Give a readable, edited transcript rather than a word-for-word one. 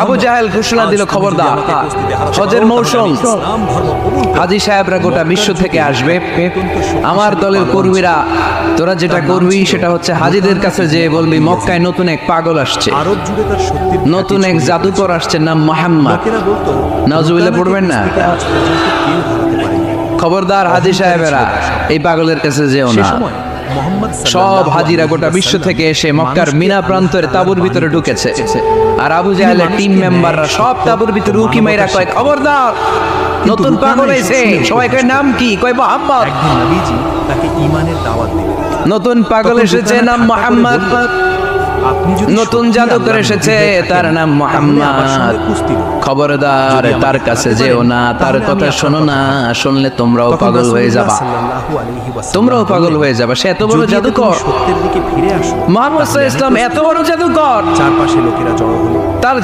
আবু জাহেল ঘোষণা দিল, খবরদার, হজের মৌসুম, হাজী সাহেবরা গোটা বিশ্ব থেকে আসবে। আমার দলের কর্মীরা, তোরা যেটা করবি সেটা হচ্ছে হাজীদের কাছে যে বলবি মক্কায় নতুন এক পাগল আসছে, নতুন এক জাদুকর আসছে, নাম মুহাম্মদ। নাউজুবিল্লাহ পড়বেন না। খবরদার হাজী সাহেবেরা, এই পাগলের কাছে যেও না। সব হাজিরা গোটা বিশ্ব থেকে এসে মক্কার মিনা প্রান্তরে তাঁবুর ভিতরে ঢুকেছে। আর আবু জাহেলের টিম মেম্বাররা সব তাঁবুর ভিতরে উকি মাইরা কয়, খবরদার, নতুন পাগল এসে। সবাই কয়, নাম কি? কয় মুহাম্মদ। নতুন পাগল এসেছে, নাম মুহাম্মদ। নতুন জাদুকর এসেছে, তার নাম মুহাম্মদ। খবরদার, তার কাছে যেও না, তার কথা শোনো না, শুনলে তোমরাও পাগল হয়ে যাবা, তোমরাও পাগল হয়ে যাবা। সে এত বড় জাদুকর, মুহাম্মদ সাল্লাল্লাহু আলাইহি ওয়াসাল্লাম এত বড় জাদুকর। চারপাশে লোকেরা জড়ো হলো। তার